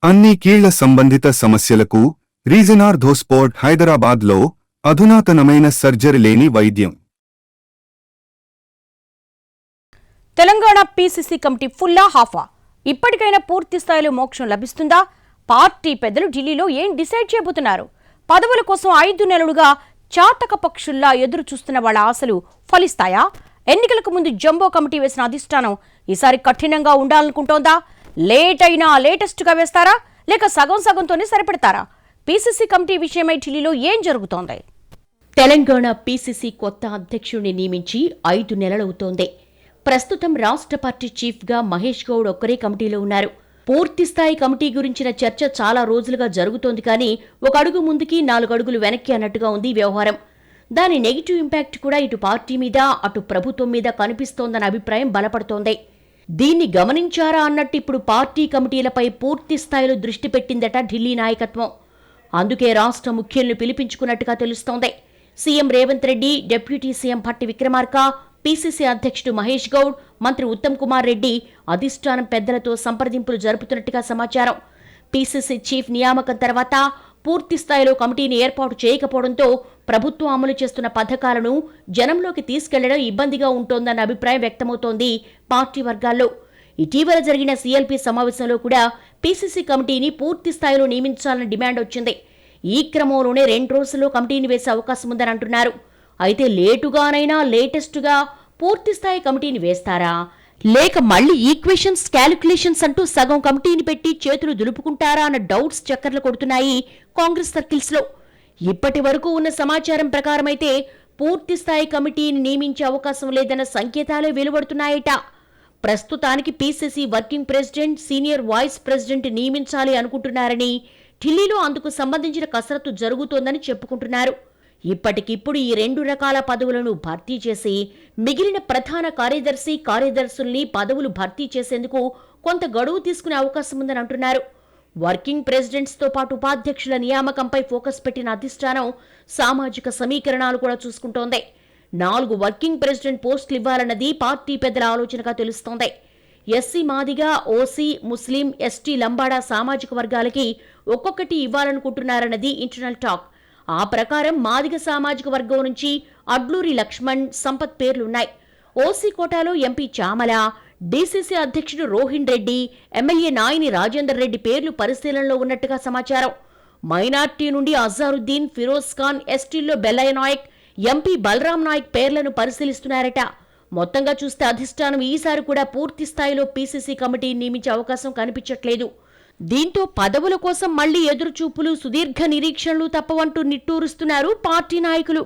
అన్ని కీళ్ల సంబంధిత సమస్యలకు రీజనార్థోస్పోర్ట్ హైదరాబాద్లో అధునాతనమైన సర్జరీ లేని వైద్యం. తెలంగాణ పీసీసీ కమిటీ ఫుల్లా హాఫా? ఇప్పటికైనా పూర్తి స్థాయిలో మోక్షం లభిస్తుందా? పార్టీ పెద్దలు ఢిల్లీలో ఏం డిసైడ్ చేయబోతున్నారు? పదవుల కోసం 5 నెలలుగా చాతక పక్షుల్లా ఎదురు చూస్తున్న వాళ్ళ ఆశలు ఫలిస్తాయా? ఎన్నికలకు ముందు జంబో కమిటీ వేసిన అధిష్టానం ఈసారి కఠినంగా ఉండాలనుకుంటోందా? లేట్ అయినా లేటెస్ట్గా వేస్తారా, లేక సగం సగంతోనే సరిపెడతారా? పీసీసీ కమిటీ విషయమై ఢిల్లీలో ఏం జరుగుతోంది? తెలంగాణ పీసీసీ కొత్త అధ్యక్షుడిని నియమించి 5 నెలలవుతోంది. ప్రస్తుతం రాష్ట్ర పార్టీ చీఫ్గా మహేష్ గౌడ్ ఒక్కరే కమిటీలో ఉన్నారు. పూర్తిస్థాయి కమిటీ గురించిన చర్చ చాలా రోజులుగా జరుగుతోంది, కానీ 1 అడుగు ముందుకి 4 అడుగులు వెనక్కి అన్నట్టుగా ఉంది వ్యవహారం. దాని నెగిటివ్ ఇంపాక్ట్ కూడా ఇటు పార్టీ మీద అటు ప్రభుత్వం మీద కనిపిస్తోందన్న అభిప్రాయం బలపడుతోంది. దీన్ని గమనించారా అన్నట్టు ఇప్పుడు పార్టీ కమిటీలపై పూర్తి స్థాయిలో దృష్టి పెట్టిందట ఢిల్లీ నాయకత్వం. అందుకే రాష్ట్ర ముఖ్యులను పిలిపించుకున్నట్టుగా తెలుస్తోంది. CM Revanth Reddy, deputy CM Bhatti Vikramarka, PCC అధ్యక్షుడు మహేష్ గౌడ్, మంత్రి ఉత్తమ్ కుమార్ రెడ్డి అధిష్టానం పెద్దలతో సంప్రదింపులు జరుపుతున్నట్టుగా సమాచారం. పీసీసీ చీఫ్ నియామకం తర్వాత పూర్తి స్థాయిలో కమిటీని ఏర్పాటు చేయకపోవడంతో ప్రభుత్వం అమలు చేస్తున్న పథకాలను జనంలోకి తీసుకెళ్లడం ఇబ్బందిగా ఉంటోందన్న అభిప్రాయం వ్యక్తమవుతోంది పార్టీ వర్గాల్లో. ఇటీవల జరిగిన సీఎల్పీ సమావేశంలో కూడా పీసీసీ కమిటీని పూర్తి స్థాయిలో నియమించాలని డిమాండ్ వచ్చింది. ఈ క్రమంలోనే 2 రోజుల్లో కమిటీని వేసే అవకాశం ఉందని అంటున్నారు. అయితే లేటుగానైనా లేటెస్టుగా పూర్తిస్థాయి కమిటీని వేస్తారా, లేక మళ్లీ ఈక్వేషన్స్, క్యాలిక్యులేషన్స్ అంటూ సగం కమిటీని పెట్టి చేతులు దులుపుకుంటారా అన్న డౌట్స్ చక్కర్లు కొడుతున్నాయి కాంగ్రెస్ సర్కిల్స్లో. ఇప్పటి వరకు ఉన్న సమాచారం ప్రకారమైతే పూర్తిస్థాయి కమిటీని నియమించే అవకాశం లేదన్న సంకేతాలే వెలువడుతున్నాయట. ప్రస్తుతానికి PCC working president, senior vice president నియమించాలి అనుకుంటున్నారని, ఢిల్లీలో అందుకు సంబంధించిన కసరత్తు జరుగుతోందని చెప్పుకుంటున్నారు. ఇప్పటికిప్పుడు ఈ 2 రకాల పదవులను భర్తీ చేసి మిగిలిన ప్రధాన కార్యదర్శుల్ని పదవులు భర్తీ చేసేందుకు కొంత గడువు తీసుకునే అవకాశం ఉందని అంటున్నారు. వర్కింగ్ ప్రెసిడెంట్స్తో పాటు ఉపాధ్యక్షుల నియామకంపై ఫోకస్ పెట్టిన అధిష్టానం సామాజిక సమీకరణాలు కూడా చూసుకుంటోంది. 4 వర్కింగ్ ప్రెసిడెంట్ పోస్టులు ఇవ్వాలన్నది పార్టీ పెద్దల ఆలోచనగా తెలుస్తోంది. ఎస్సీ మాదిగా, ఓసీ, ముస్లిం, ఎస్టీ, లంబాడా సామాజిక వర్గాలకి ఒక్కొక్కటి ఇవ్వాలనుకుంటున్నారన్నది ఇంటర్నల్ టాక్. ఆ ప్రకారం మాదిగ సామాజిక వర్గం నుంచి అడ్లూరి లక్ష్మణ్, సంపత్ పేర్లున్నాయి. ఓసీ కోటాలో ఎంపీ చామల, డీసీసీ అధ్యక్షుడు రోహిన్ రెడ్డి, ఎమ్మెల్యే నాయని రాజేందర్ రెడ్డి పేర్లు పరిశీలనలో ఉన్నట్టుగా సమాచారం. మైనార్టీ నుండి అజారుద్దీన్, ఫిరోజ్ ఖాన్, ఎస్టీల్లో బెల్లయ్య నాయక్, ఎంపీ బలరాం నాయక్ పేర్లను పరిశీలిస్తున్నారట. మొత్తంగా చూస్తే అధిష్టానం ఈసారి కూడా పూర్తి స్థాయిలో పీసీసీ కమిటీని నియమించే అవకాశం కనిపించట్లేదు. దీంతో పదవుల కోసం మళ్లీ ఎదురుచూపులు, సుదీర్ఘ నిరీక్షణలు తప్పవంటూ నిట్టూరుస్తున్నారు పార్టీ నాయకులు.